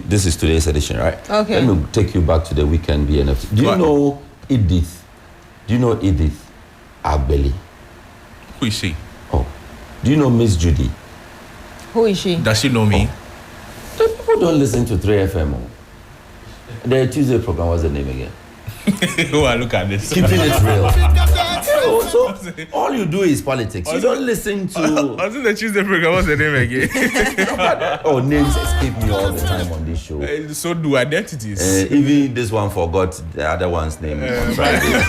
D: This is today's edition, right?
C: Okay.
D: Let me take you back to the weekend BNFT. Do you know Edith? Do you know Edith Agbeli?
A: Who is she?
D: Oh. Do you know Miss Judy?
C: Who is she?
A: Does she know me?
D: The people don't listen to 3FM. The Tuesday program, what's the name again?
A: Look at this.
D: Keeping it real. So all you do is politics. You don't listen to.
A: I think the Tuesday program. What's the name again?
D: Names escape me all the time on this show.
A: So do identities.
D: Even this one forgot the other one's name on Friday.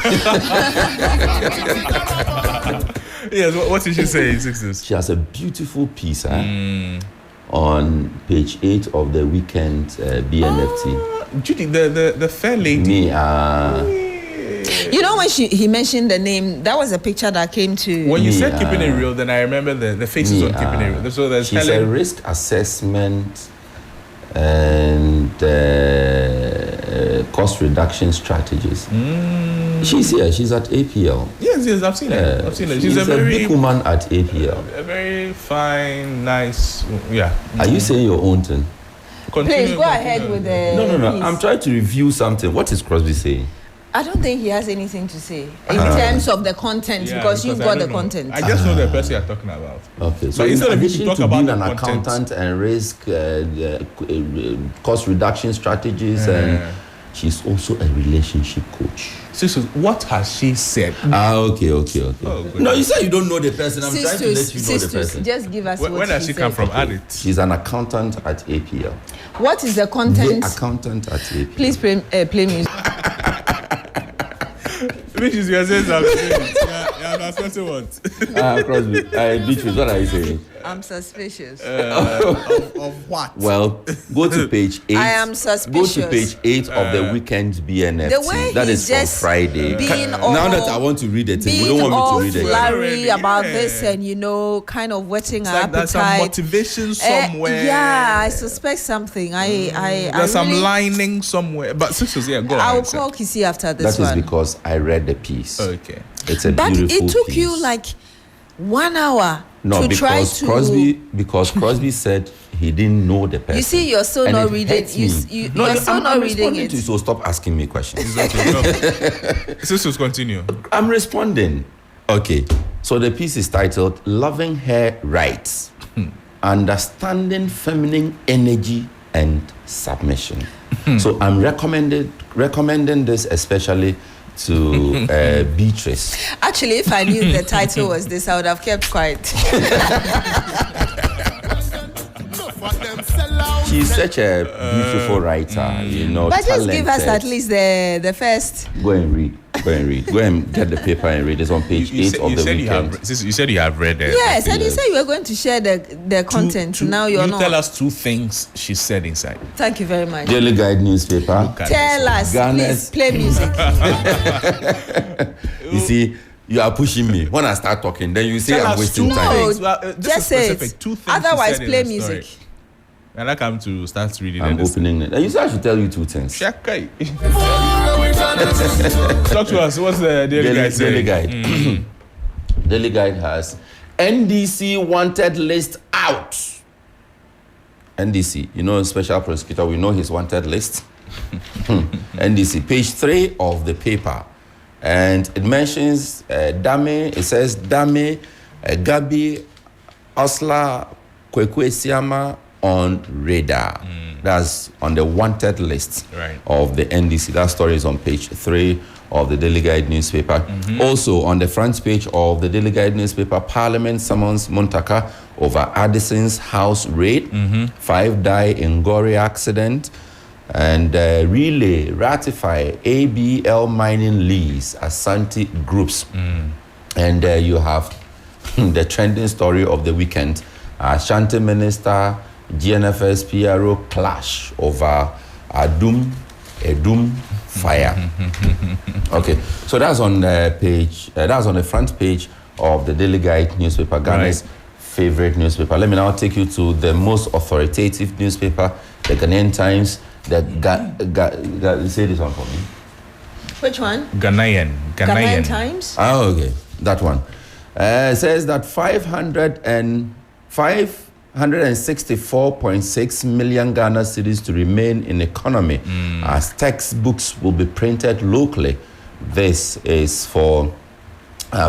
A: Yes. What did she say, Sixtus?
D: She has a beautiful piece on page 8 of the weekend BNFT.
A: Judy, the fair lady.
C: You know when he mentioned the name, that was a picture that came to.
A: When you said keeping it real, then I remember the faces on keeping it real. So there's
D: she's a risk assessment and cost reduction strategies. She's here. She's at APL.
A: Yes, I've seen her. She's a very
D: big woman at APL.
A: A very fine, nice. Yeah.
D: Are you saying your own thing?
C: Please go ahead with the.
D: No. I'm trying to review something. What is Crosby saying?
C: I don't think he has anything to say in terms of the content because you've got the content.
A: I just know the person you're talking about.
D: Okay, so in addition to being an accountant and risk cost reduction strategies, and she's also a relationship coach.
A: So what has she said?
D: Okay. Oh, no, you said you don't know the person. I'm trying to let you know the person.
C: Just give us
A: when does she come from? Add it.
D: She's an accountant at APL.
C: What is the content?
D: The accountant at APL.
C: Please play music.
A: Which is your sense of yeah, that's what?
D: Crosby. Beatrice, what are you saying?
C: I'm suspicious.
A: Of what?
D: Well, go to page 8.
C: I am suspicious.
D: Go to page 8 of the weekend BNFT.
C: The way
D: that is from
C: just
D: Friday. Now that I want to read it, you don't want me to read it.
C: Larry about this and kind of whetting our appetite.
A: There's some motivation somewhere.
C: I suspect something.
A: There's some lining somewhere. But sisters, go on.
C: I'll call Kisi after this one.
D: That is because I read the piece.
A: Okay.
D: It's a beautiful piece.
C: But it took you like 1 hour to try to...
D: because Crosby said he didn't know the person.
C: You see, you're still not reading. You're still not reading it.
D: So stop asking me questions.
A: Sisters, continue.
D: I'm responding. Okay. So the piece is titled "Loving Her Rights, Understanding Feminine Energy and Submission." So I'm recommending this especially to Beatrice.
C: Actually, if I knew the title was this, I would have kept quiet.
D: She's such a beautiful writer,
C: But just give us at least the first.
D: Go and read. Go and get the paper and read. It's on page 8 of the weekend.
A: You said you have read it.
C: Yes, and you said you were going to share the content. Now you're not.
A: Tell us 2 things she said inside.
C: Thank you very much.
D: Daily Guide newspaper.
C: Tell us. Please play music.
D: You see, you are pushing me. When I start talking, then you say I'm wasting time.
C: Just say it. Otherwise, play music.
A: And I come to start reading.
D: I'm opening it. And you said I should tell you two things.
A: Talk to us. What's the Daily Guide saying?
D: Daily Guide. Daily Guide has NDC wanted list out. NDC, you know, special prosecutor, we know his wanted list. NDC, page 3 of the paper. And it mentions Dame, it says Dame, Gabi, Osla, Kwekwe Siama on radar. That's on the wanted list of the NDC. That story is on page 3 of the Daily Guide newspaper. Also on the front page of the Daily Guide newspaper, Parliament summons Muntaka over Addison's house raid. 5 die in gory accident. And relay ratify ABL mining lease Ashanti groups. And you have the trending story of the weekend. Ashanti minister, GNFS PRO clash over Edum fire. Okay, so that's on the page. That's on the front page of the Daily Guide newspaper, Ghana's favorite newspaper. Let me now take you to the most authoritative newspaper, the Ghanaian Times. Say this one for me.
C: Which one?
A: Ghanaian
C: Times.
D: Oh, okay, that one. Says that 564.6 million Ghana cedis to remain in economy as textbooks will be printed locally. This is for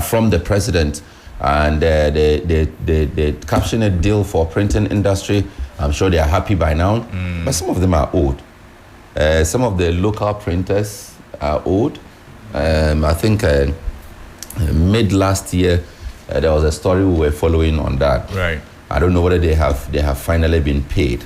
D: from the president, and the captioned deal for printing industry. I'm sure they are happy by now, but some of them are old. Some of the local printers are old. I think mid last year there was a story we were following on that.
A: Right.
D: I don't know whether they have finally been paid.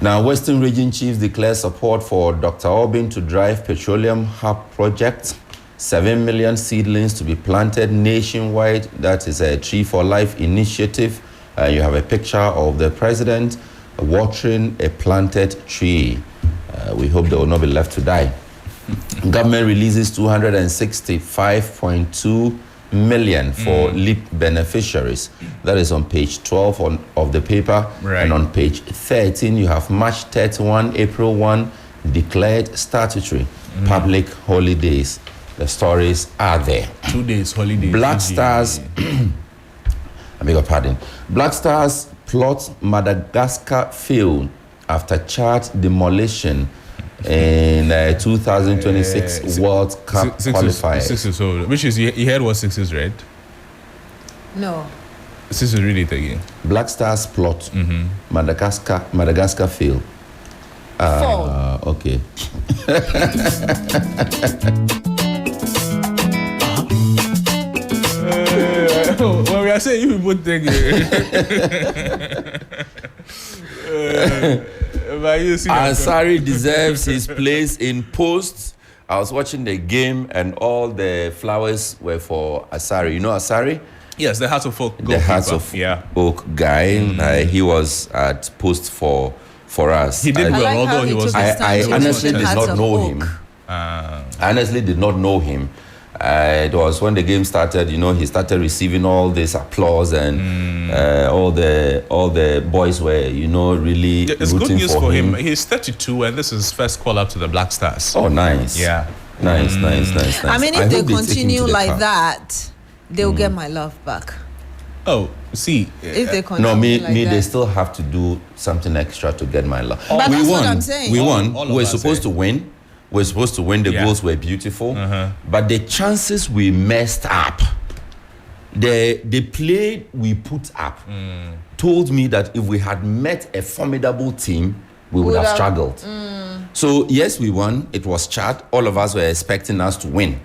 D: Now, Western Region Chiefs declare support for Dr. Obin to drive petroleum hub project. 7 million seedlings to be planted nationwide. That is a Tree for Life initiative. You have a picture of the president watering a planted tree. We hope they will not be left to die. Government releases 265.2 million for LEAP beneficiaries. That is on page 12 of the paper. And on page 13, you have March 31, April 1, declared statutory public holidays. The stories are there.
A: 2 days holiday.
D: Black Stars, I beg your pardon. Black Stars plot Madagascar failed after chart demolition in 2026 World Cup qualifiers.
A: Sixtus Ullo. Which is, you heard what Sixtus read?
C: No.
A: Sixtus read it again.
D: Black Stars plot Madagascar failed. Okay.
A: Well, we are saying you people think
D: Asari deserves his place in post. I was watching the game and all the flowers were for Asari. You know Asari?
A: Yes, the Hearts of Oak.
D: The Hearts of Oak guy. He was at post for us.
A: He did well, although he was.
D: I honestly did not know him. I honestly did not know him. It was when the game started, he started receiving all this applause and all the boys were, really
A: it's
D: rooting
A: good news
D: for
A: him. He's 32 and this is his first call up to the Black Stars.
D: Oh, nice.
A: Yeah.
D: Nice.
C: I mean, if they continue like that, they'll get my love back.
A: Oh, see.
C: If they continue
D: they still have to do something extra to get my love.
C: But that's what I'm saying.
D: We won. We're supposed to win. We're supposed to win. The goals were beautiful. But the chances we messed up, the play we put up, told me that if we had met a formidable team, we would have struggled. So, yes, we won. It was chat. All of us were expecting us to win.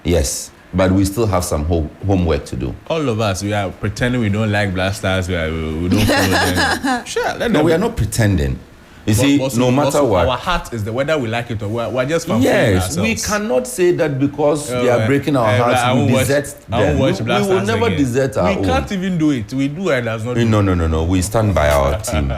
D: Yes. But we still have some homework to do.
A: All of us, we are pretending we don't like Black Stars. We don't follow them. Sure.
D: No, we are not pretending. You see, no matter what,
A: our heart is whether we like it or we're just
D: yes, we cannot say that because they are breaking our hearts, we desert them. We will never desert our own.
A: We can't even do it. We do and does not do
D: No. We stand by our team.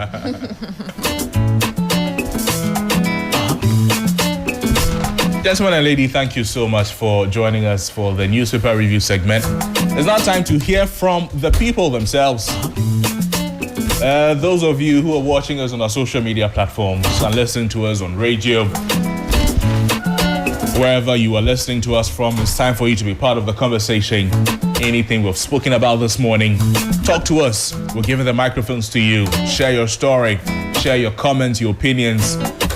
A: Gentlemen and lady, thank you so much for joining us for the newspaper review segment. It's now time to hear from the people themselves. Those of you who are watching us on our social media platforms and listening to us on radio, wherever you are listening to us from, it's time for you to be part of the conversation. Anything we've spoken about this morning, talk to us. We're giving the microphones to you. Share your story, share your comments, your opinions. Call